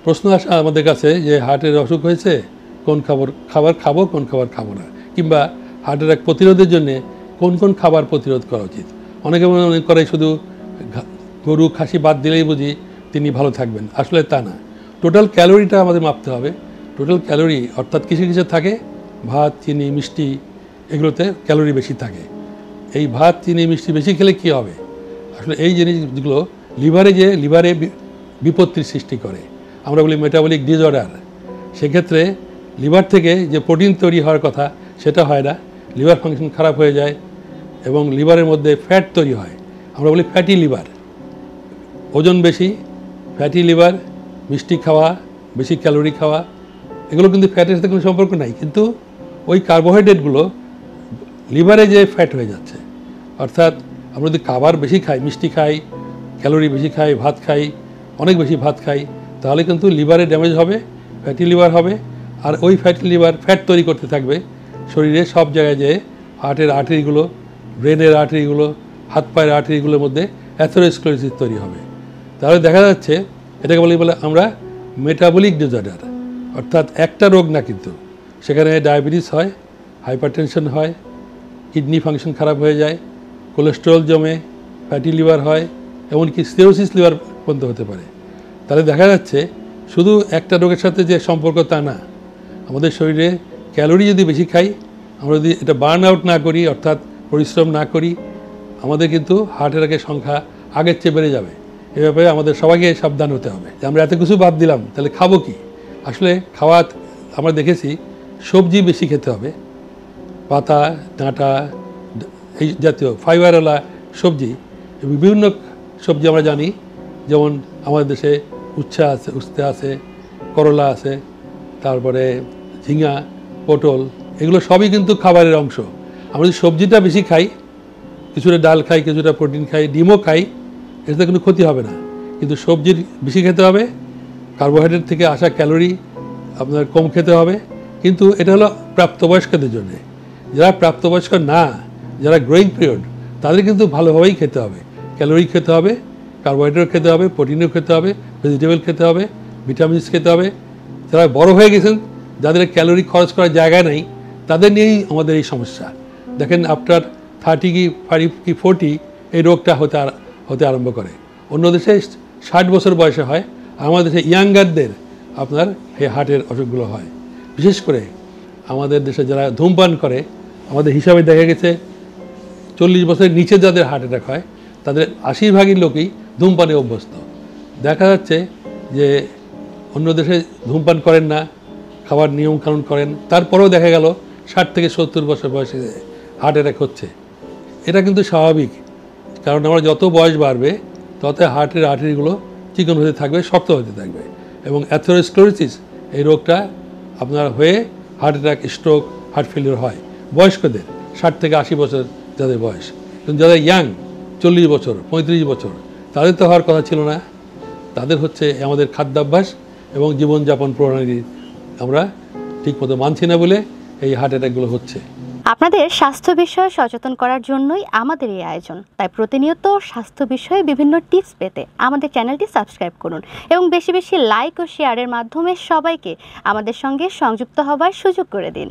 প্রশ্ন আসে আমাদের কাছে যে হার্টের অসুখ হয়েছে, কোন খাবার খাবো, কোন খাবার খাবো না, কিংবা হার্টের এক প্রতিরোধের জন্য কোন কোন খাবার প্রতিরোধ করা উচিত। অনেকে মনে করে শুধু গরু খাসি বাদ দিলেই বুঝি তিনি ভালো থাকবেন। আসলে তা না, টোটাল ক্যালোরিটা আমাদের মাপতে হবে। টোটাল ক্যালোরি অর্থাৎ কিছু কিছু থাকে ভাত, চিনি, মিষ্টি, এগুলোতে ক্যালোরি বেশি থাকে। এই ভাত, চিনি, মিষ্টি বেশি খেলে কী হবে? আসলে এই জিনিসগুলো লিভারে বিপত্তির সৃষ্টি করে, আমরা বলি মেটাবলিক ডিসঅর্ডার। সেক্ষেত্রে লিভার থেকে যে প্রোটিন তৈরি হওয়ার কথা সেটা হয় না, লিভার ফাংশন খারাপ হয়ে যায় এবং লিভারের মধ্যে ফ্যাট তৈরি হয়, আমরা বলি ফ্যাটি লিভার। ওজন বেশি, ফ্যাটি লিভার, মিষ্টি খাওয়া, বেশি ক্যালোরি খাওয়া, এগুলো কিন্তু ফ্যাটের সাথে কোনো সম্পর্ক নাই, কিন্তু ওই কার্বোহাইড্রেটগুলো লিভারে যে ফ্যাট হয়ে যাচ্ছে। অর্থাৎ আমরা যদি খাবার বেশি খাই, মিষ্টি খাই, ক্যালোরি বেশি খাই, ভাত খাই, অনেক বেশি ভাত খাই, তাহলে কিন্তু লিভারে ড্যামেজ হবে, ফ্যাটি লিভার হবে। আর ওই ফ্যাটি লিভার ফ্যাট তৈরি করতে থাকবে শরীরে সব জায়গায়, যেয়ে হার্টের আর্টারিগুলো, ব্রেনের আর্টারিগুলো, হাত পায়ের আর্টারিগুলোর মধ্যে অ্যাথেরোস্ক্লেরোসিস তৈরি হবে। তাহলে দেখা যাচ্ছে এটাকে বলে আমরা মেটাবলিক ডিসঅর্ডার। অর্থাৎ একটা রোগ না, কিন্তু সেখানে ডায়াবেটিস হয়, হাইপারটেনশন হয়, কিডনি ফাংশন খারাপ হয়ে যায়, কোলেস্টেরল জমে, ফ্যাটি লিভার হয়, এমনকি সিরোসিস লিভার পর্যন্ত হতে পারে। তাহলে দেখা যাচ্ছে শুধু একটা রোগের সাথে যে সম্পর্ক তা না, আমাদের শরীরে ক্যালোরি যদি বেশি খাই, আমরা যদি এটা বার্ন আউট না করি, অর্থাৎ পরিশ্রম না করি, আমাদের কিন্তু হার্ট অ্যাটাকের সংখ্যা আগের চেয়ে বেড়ে যাবে। এ ব্যাপারে আমাদের সবাইকে সাবধান হতে হবে যে আমরা এত কিছু বাদ দিলাম, তাহলে খাবো কি? আসলে খাওয়া আমরা দেখেছি সবজি বেশি খেতে হবে, পাতা, ডাঁটা, এই জাতীয় ফাইবারওয়ালা সবজি। বিভিন্ন সবজি আমরা জানি, যেমন আমাদের দেশে উচ্ছে আছে, করলা আছে, তারপরে ঝিঙা, পটল, এগুলো সবই কিন্তু খাবারের অংশ। আমরা যদি সবজিটা বেশি খাই, কিছুটা ডাল খাই, কিছুটা প্রোটিন খাই, ডিমও খাই, এতে কোনো ক্ষতি হবে না। কিন্তু সবজির বেশি খেতে হবে, কার্বোহাইড্রেট থেকে আসা ক্যালোরি আপনার কম খেতে হবে। কিন্তু এটা হলো প্রাপ্তবয়স্কদের জন্য। যারা প্রাপ্তবয়স্ক না, যারা গ্রোয়িং পিরিয়ড, তাদের কিন্তু ভালোভাবেই খেতে হবে, ক্যালোরি খেতে হবে, কার্বোহাইড্রেট খেতে হবে, প্রোটিনও খেতে হবে, ভেজিটেবল খেতে হবে, ভিটামিনস খেতে হবে। যারা বড় হয়ে গেছেন, যাদের ক্যালোরি খরচ করার জায়গা নেই, তাদের নিয়েই আমাদের এই সমস্যা। দেখেন আফটার 30 কি 40 এই রোগটা হতে আরম্ভ করে। অন্য দেশে 60 বছর বয়সে হয়, আমাদের দেশে ইয়াঙ্গারদের আপনার এই হার্টের অসুখগুলো হয়। বিশেষ করে আমাদের দেশে যারা ধূমপান করে, আমাদের হিসাবে দেখা গেছে 40 বছরের নিচে যাদের হার্ট অ্যাটাক হয়, তাদের 80% লোকই ধূমপানে অভ্যস্ত। দেখা যাচ্ছে যে অন্য দেশে ধূমপান করেন না, খাবার নিয়মকানুন করেন, তারপরেও দেখা গেল 60 থেকে 70 বছর বয়সে হার্ট অ্যাটাক হচ্ছে। এটা কিন্তু স্বাভাবিক, কারণ আমরা যত বয়স বাড়বে তত হার্টের আর্টারিগুলো চিকন হতে থাকবে, শক্ত হতে থাকবে, এবং অ্যাথেরোস্ক্লেরোসিস এই রোগটা আপনার হয়ে heart attack, stroke, heart failure হয় বয়স্কদের, 60 থেকে 80 বছর যাদের বয়স। কিন্তু যাদের ইয়াং 40 বছর, 35 বছর, তাদের তো হওয়ার কথা ছিল না। তাদের হচ্ছে আমাদের খাদ্যাভ্যাস এবং জীবনযাপন প্রণালী আমরা ঠিকমতো মানছি না বলে এই হার্ট অ্যাটাকগুলো হচ্ছে। আপনাদের স্বাস্থ্য বিষয়ে সচেতন করার জন্যই আমাদের এই আয়োজন। তাই প্রতিনিয়ত স্বাস্থ্য বিষয়ে বিভিন্ন টিপস পেতে আমাদের চ্যানেলটি সাবস্ক্রাইব করুন এবং বেশি বেশি লাইক ও শেয়ারের মাধ্যমে সবাইকে আমাদের সঙ্গে সংযুক্ত হবার সুযোগ করে দিন।